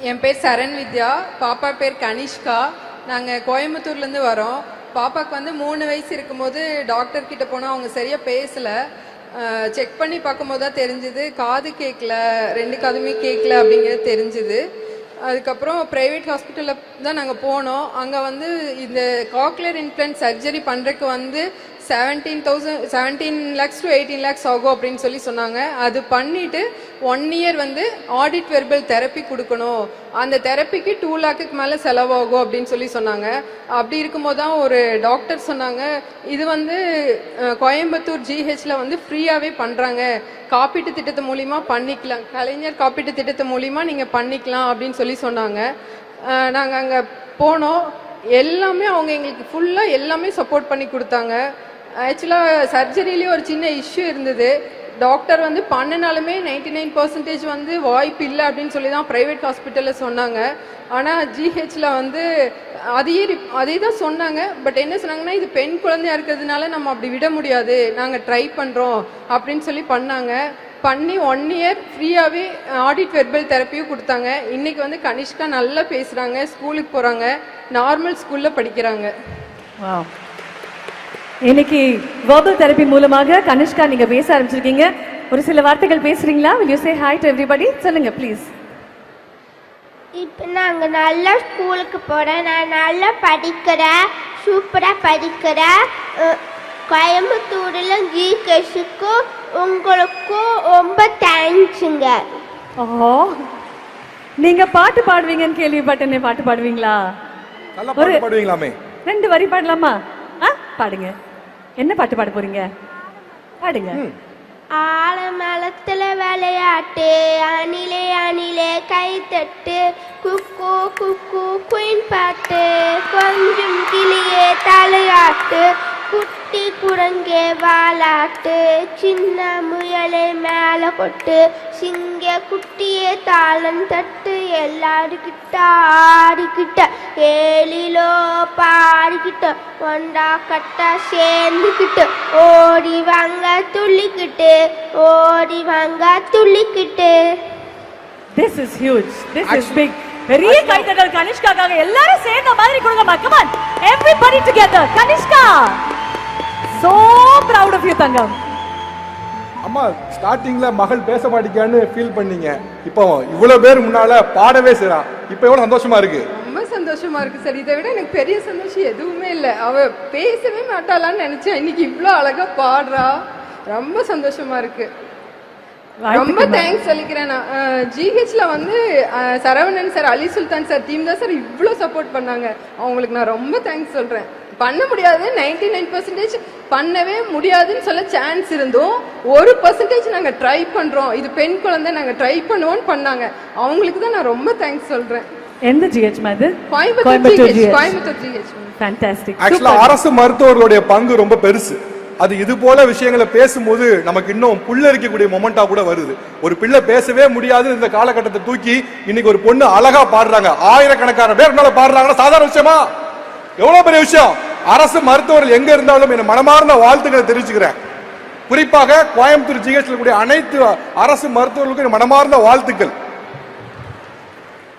என் பேர் சரண் வித்யா, பாப்பா பேர் கனிஷ்கா. நாங்கள் கோயம்புத்தூர்லேருந்து வரோம். பாப்பாவுக்கு வந்து 3 வயசு இருக்கும்போது டாக்டர் கிட்ட போனால் அவங்க சரியாக பேசலை. செக் பண்ணி பார்க்கும்போது தான் தெரிஞ்சுது காது கேட்கல, 2 காதுமே கேட்கல அப்படிங்கிறது தெரிஞ்சுது. அதுக்கப்புறம் ப்ரைவேட் ஹாஸ்பிட்டலில் தான் நாங்கள் போனோம். அங்கே வந்து இந்த காக்லியர் இம்ப்ளான்ட் சர்ஜரி பண்ணுறதுக்கு வந்து 17 lakhs to 18 lakhs ஆகும் அப்படின்னு சொல்லி சொன்னாங்க. அது பண்ணிவிட்டு 1 year வந்து ஆடிட் வெர்பல் தெரப்பி கொடுக்கணும். அந்த தெரப்பிக்கு 2 lakhக்கு மேலே செலவாகும் அப்படின்னு சொல்லி சொன்னாங்க. அப்படி இருக்கும்போது தான் ஒரு டாக்டர் சொன்னாங்க, இது வந்து கோயம்புத்தூர் ஜிஹெச்சில் வந்து ஃப்ரீயாகவே பண்ணுறாங்க, காப்பீட்டு திட்டத்து மூலிமா பண்ணிக்கலாம், கலைஞர் காப்பீட்டு திட்டத்து மூலிமா நீங்கள் பண்ணிக்கலாம் அப்படின்னு சொல்லி சொன்னாங்க. நாங்கள் அங்கே போனோம். எல்லாமே அவங்க எங்களுக்கு ஃபுல்லாக எல்லாமே சப்போர்ட் பண்ணி கொடுத்தாங்க. ஆக்சுவலாக சர்ஜரியிலேயே ஒரு சின்ன இஷ்யூ இருந்தது. டாக்டர் வந்து பண்ணினாலுமே 99% வந்து வாய்ப்பு இல்லை அப்படின்னு சொல்லி தான் ப்ரைவேட் ஹாஸ்பிட்டலில் சொன்னாங்க. ஆனால் ஜிஹெச்சில் வந்து அதே தான் சொன்னாங்க. பட் என்ன சொன்னாங்கன்னா, இது பெண் குழந்தையா இருக்கிறதுனால நம்ம அப்படி விட முடியாது, நாங்கள் ட்ரை பண்ணுறோம் அப்படின்னு சொல்லி பண்ணாங்க. பண்ணி 1 year ஃப்ரீயாகவே ஆடிட் வெர்பல் தெரப்பியும் கொடுத்தாங்க. இன்றைக்கி வந்து கனிஷ்கா நல்லா பேசுகிறாங்க, ஸ்கூலுக்கு போகிறாங்க, நார்மல் ஸ்கூலில் படிக்கிறாங்க. இன்னைக்கு வெர்பல் தெரப்பி மூலமாக கனிஷ்கா நீங்க பேச ஆரம்பிச்சிருக்கீங்க. ஒரு சில வார்த்தைகள் பேசுறீங்களா? will you say hi to everybody? சொல்லுங்க ப்ளீஸ். இப்போ நாங்கள் நல்லா ஸ்கூலுக்கு போகிறேன், நான் நல்லா படிக்கிறேன், சூப்பராக படிக்கிறேன். கோயம்புத்தூரில் ஜிஹெச்சுக்கும் உங்களுக்கும் ரொம்ப தேங்க்ஸுங்க. ஓ, நீங்க பாட்டு பாடுவீங்கன்னு கேள்விப்பட்டேனே, பாட்டு பாடுவீங்களா? ஒரு 2 வரி பாடலாமா? பாடுங்க. என்ன பாட்டு பாட போறீங்க? பாடுங்க. ஆலமரத்துல விளையாட்டு, அணிலே அணிலே கை தட்டு, குக்கு குக்கு குயின் பாட்டு, கொஞ்சம் கிளியே தலையாட்டு, குட்டி குரங்கே வாலாட்டு, சின்ன முயலே மேல கொட்டு, சிங்க குட்டியே தாளம் தட்டு, எல்லாருக்கிட்ட ஆடிக்கிட்ட, ஏழிலோ பாடிக்கிட்ட, ஒண்டா கட்டா சேர்ந்துக்கிட்டு, ஓடி வாங்க துள்ளிக்கிட்டு, ஓடி வாங்க துள்ளிக்கிட்டு. This is huge. This is big. பெரிய கைத்தட்டல் கனிஷ்காக்காக. எல்லாரும் சேர்ந்த மாதிரி கொடுங்கம்மா. Come on, everybody together. Kanishka, so proud of you தங்கம். அம்மா, ஸ்டார்டிங்ல மகள் பேச மாட்டேங்கான்னு ஃபீல் பண்ணீங்க, இப்போ இவ்வளவு பேர் முன்னால பாடவே செய்றா, இப்போ எவ்வளவு சந்தோஷமா இருக்கு? ரொம்ப சந்தோஷமா இருக்கு சார். இதை விட எனக்கு பெரிய சந்தோஷம் எதுவுமே இல்லை. அவ பேசவே மாட்டாளான்னு நினைச்சேன், இன்னைக்கு இவ்வளோ அழகா பாடுறா. ரொம்ப சந்தோஷமா இருக்கு. ரொம்ப தேங்க்ஸ் சொல்லிக்கிறேன். நான் ஜிஹெச்ல வந்து சரவணன் சார், அலி சுல்தான் சார் டீம் தான் சார் இவ்வளோ சப்போர்ட் பண்ணாங்க. அவங்களுக்கு நான் ரொம்ப தேங்க்ஸ் சொல்றேன். பண்ண முடியாது, 99% பண்ணவே முடியாதுன்னு சொல்ல சான்ஸ் இருந்தும் 1% நாங்கள் ட்ரை பண்றோம், இது பெண் குழந்தை, நாங்கள் ட்ரை பண்ணுவோம்னு பண்ணாங்க. அவங்களுக்கு தான் நான் ரொம்ப தேங்க்ஸ் சொல்றேன். எந்த ஜிஹெச் மாதிரி? கோயம்புத்தூர் ஜிஹெச். ஃபேண்டாஸ்டிக். ஆக்சுவலா அரசு மருத்துவர்களுடைய பங்கு ரொம்ப பெருசு. அது இது போல விஷயங்களை பேசும்போது நமக்கு இன்னும் புல்லரிக்கக்கூடிய மொமெண்டா கூட வருது. ஒரு பிள்ளை பேசவே முடியாது இந்த காலகட்டத்தை தூக்கி இன்னைக்கு ஒரு பொண்ணு அழகா பாடுறாங்க, ஆயிரக்கணக்கான பேர் பாடுறாங்கன்னா சாதாரண விஷயமா? எவ்வளவு பெரிய விஷயம். அரசு மருத்துவர்கள் எங்க இருந்தாலும் என் மனமார்ந்த வாழ்த்துக்களை தெரிவிச்சுக்கிறேன். குறிப்பாக கோயம்புத்தூர் ஜிஹெச்ல கூடிய அனைத்து அரசு மருத்துவர்களுக்கும் மனமார்ந்த வாழ்த்துக்கள்.